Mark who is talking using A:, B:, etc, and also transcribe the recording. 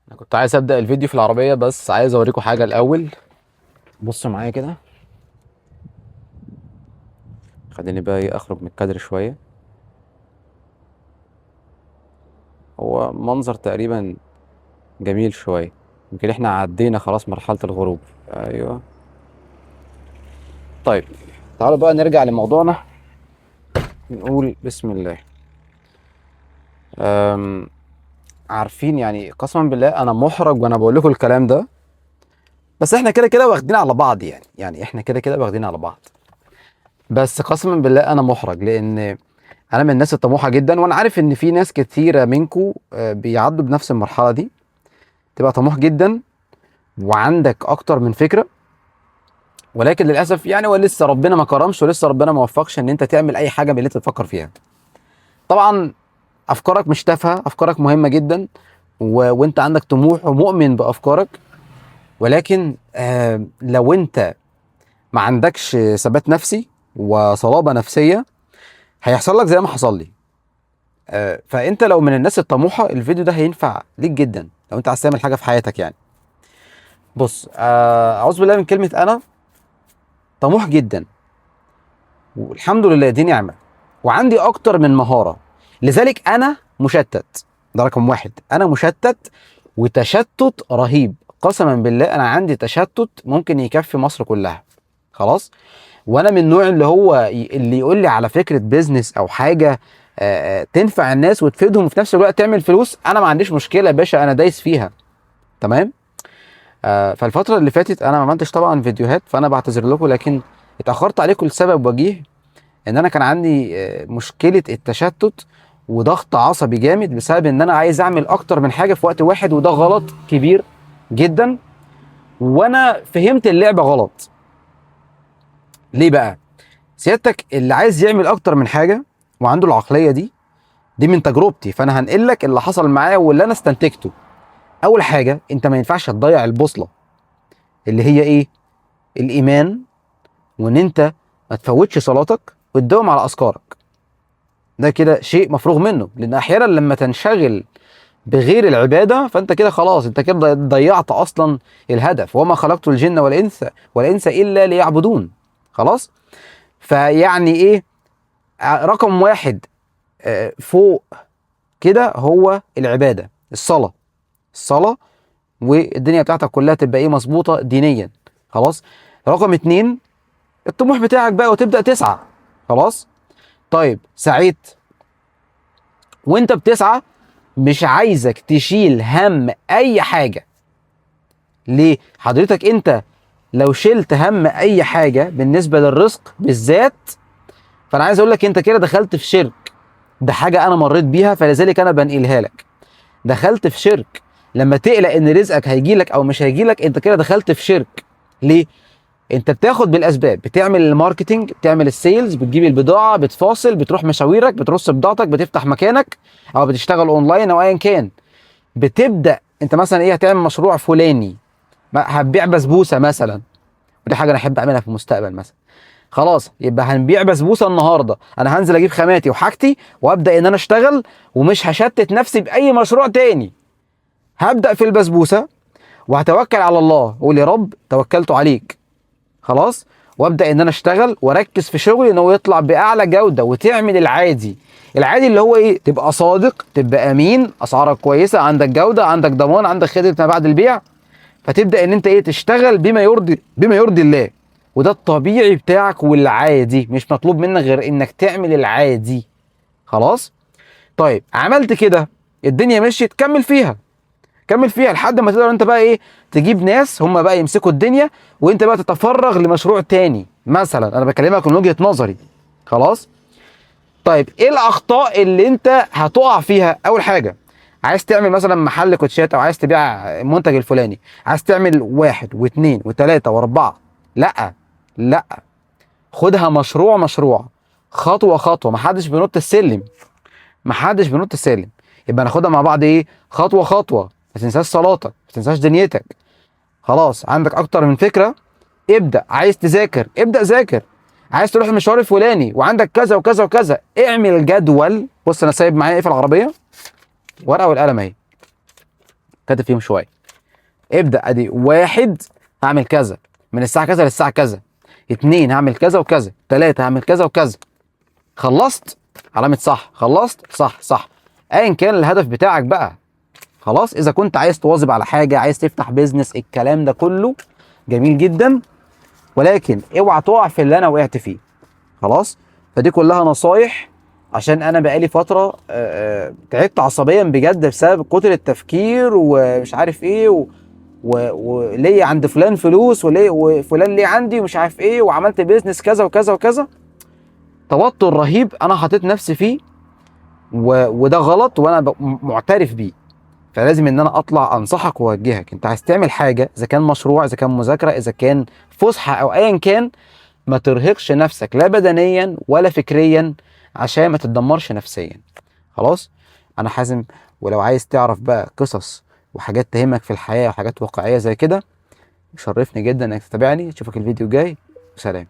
A: انا كنت عايز ابدا الفيديو في العربيه، بس عايز اوريكم حاجه الاول. بصوا معايا كده. خليني بقى اخرج من الكادر شويه. هو منظر تقريبا جميل شويه. يمكن احنا عدينا خلاص مرحله الغروب. ايوه. طيب، تعالوا بقى نرجع لموضوعنا. نقول بسم الله. أم عارفين يعني قسما بالله انا محرج وانا بقول لكم الكلام ده. بس احنا كده كده واخدين على بعض، يعني احنا كده كده واخدين على بعض. بس قسما بالله انا محرج لان انا من الناس الطموحه جدا، وانا عارف ان في ناس كتيره منكم بيعدوا بنفس المرحله دي. تبقى طموح جدا وعندك اكتر من فكره، ولكن للاسف يعني ولسه ربنا ما كرمش ولسه ربنا ما وفقش ان انت تعمل اي حاجه من اللي انت بتفكر فيها. طبعا افكارك مش تافهه، افكارك مهمه جدا. وانت عندك طموح ومؤمن بافكارك. ولكن لو انت ما عندكش ثبات نفسي وصلابه نفسيه، هيحصل لك زي ما حصل لي. فانت لو من الناس الطموحه الفيديو ده هينفع ليك جدا لو انت عايز تعمل حاجه في حياتك يعني. بص، اعوذ بالله من كلمه انا طموح جدا، والحمد لله دي نعمه، وعندي اكتر من مهاره. لذلك انا مشتت. ده رقم واحد، انا مشتت وتشتت رهيب. قسما بالله انا عندي تشتت ممكن يكفي مصر كلها. خلاص. وانا من النوع اللي يقول لي على فكره بيزنس او حاجه تنفع الناس وتفيدهم وفي نفس الوقت تعمل فلوس، انا ما عنديش مشكله يا باشا، انا دايس فيها. تمام. فالفتره اللي فاتت انا ما عملتش طبعا فيديوهات، فانا بعتذر لكم، لكن اتاخرت عليكم لسبب وجيه. ان انا كان عندي مشكله التشتت وضغط عصبي جامد بسبب ان انا عايز اعمل اكتر من حاجه في وقت واحد، وده غلط كبير جدا. وانا فهمت اللعبه غلط. ليه بقى؟ سيادتك اللي عايز يعمل اكتر من حاجه وعنده العقليه دي من تجربتي، فانا هنقل لك اللي حصل معايا واللي انا استنتجته. اول حاجه، انت ما ينفعش تضيع البوصله اللي هي ايه؟ الايمان. وان انت ما تفوتش صلاتك وتداوم على اذكارك. ده كده شيء مفروغ منه، لان احيانا لما تنشغل بغير العباده فانت كده خلاص، انت كده ضيعت اصلا الهدف. وما خلقت الجن والانس الا ليعبدون. خلاص. فيعني ايه؟ رقم واحد فوق كده هو العباده، الصلاه. والدنيا بتاعتك كلها تبقى ايه؟ مظبوطه دينيا. خلاص. رقم اتنين، الطموح بتاعك بقى وتبدا تسعى. خلاص. طيب سعيت وانت بتسعى، مش عايزك تشيل هم اي حاجه. ليه حضرتك؟ انت لو شلت هم اي حاجه بالنسبه للرزق بالذات، فانا عايز اقول لك انت كده دخلت في شرك. ده حاجه انا مريت بيها، فلذلك انا بنقلها لك. دخلت في شرك. لما تقلق ان رزقك هيجي لك او مش هيجي لك، انت كده دخلت في شرك. ليه؟ انت بتاخد بالاسباب، بتعمل الماركتينج، بتعمل السيلز، بتجيب البضاعه، بتفاصل، بتروح مشاويرك، بترص بضاعتك، بتفتح مكانك، او بتشتغل اونلاين او ايا كان. بتبدا انت مثلا ايه؟ هتعمل مشروع فلاني، هتبيع بسبوسه مثلا، ودي حاجه انا احب اعملها في المستقبل مثلا. خلاص، يبقى هنبيع بسبوسه النهارده، انا هنزل اجيب خاماتي وحاجتي وابدا ان انا اشتغل، ومش هشتت نفسي باي مشروع تاني. هبدا في البسبوسه وهتوكل على الله، قول يا رب توكلت عليك. خلاص. وابدا ان انا اشتغل واركز في شغلي ان هو يطلع باعلى جوده، وتعمل العادي. العادي اللي هو ايه؟ تبقى صادق، تبقى امين، اسعارك كويسه، عندك جوده، عندك ضمان، عندك خدمه ما بعد البيع. فتبدا ان انت ايه؟ تشتغل بما يرضي الله. وده الطبيعي بتاعك والعادي، مش مطلوب منك غير انك تعمل العادي. خلاص. طيب عملت كده، الدنيا مشيت، كمل فيها. كمل فيها لحد ما تقدر انت بقى ايه؟ تجيب ناس هم بقى يمسكوا الدنيا، وانت بقى تتفرغ لمشروع تاني مثلا. انا بكلمك من وجهة نظري. خلاص. طيب ايه الاخطاء اللي انت هتقع فيها؟ اول حاجة، عايز تعمل مثلا محل كوتشات او عايز تبيع المنتج الفلاني، عايز تعمل واحد واثنين وثلاثة واربعة. لا، لا، خدها مشروع مشروع، خطوة خطوة. محدش بينط السلم. يبقى ناخدها مع بعض ايه؟ خطوة خطوة. ما تنساش صلاتك، ما تنساش دنيتك. خلاص. عندك اكتر من فكرة، ابدأ. عايز تذاكر، ابدأ ذاكر. عايز تروح المشوار الفلاني وعندك كذا وكذا وكذا، اعمل جدول. بص انا سايب معايا ايه في العربية؟ ورقة والقلم اهي. كاتب فيهم شويه. ابدا ادي 1 هعمل كذا من الساعه كذا للساعه كذا، 2 هعمل كذا وكذا، 3 هعمل كذا وكذا. خلصت علامه صح، خلصت صح صح، ايا كان الهدف بتاعك بقى. خلاص، اذا كنت عايز تواظب على حاجه، عايز تفتح بيزنس، الكلام ده كله جميل جدا، ولكن اوعى تقع في اللي انا وقعت فيه. خلاص، فدي كلها نصايح عشان انا بقالي فتره تعبت عصبيا بجد بسبب كتر التفكير ومش عارف ايه وليه عند فلان فلوس، وليه وفلان ليه عندي ومش عارف ايه، وعملت بيزنس كذا وكذا وكذا. توتر رهيب انا حطيت نفسي فيه، وده غلط وانا معترف بيه. فلازم ان انا اطلع انصحك واوجهك. انت عايز تعمل حاجه، اذا كان مشروع، اذا كان مذاكره، اذا كان فسحه او ايا كان، ما ترهقش نفسك لا بدنيا ولا فكريا عشان ما تتدمرش نفسيا. خلاص، انا حازم. ولو عايز تعرف بقى قصص وحاجات تهمك في الحياه وحاجات واقعيه زي كده، يشرفني جدا انك تتابعني. اشوفك الفيديو الجاي، وسلام.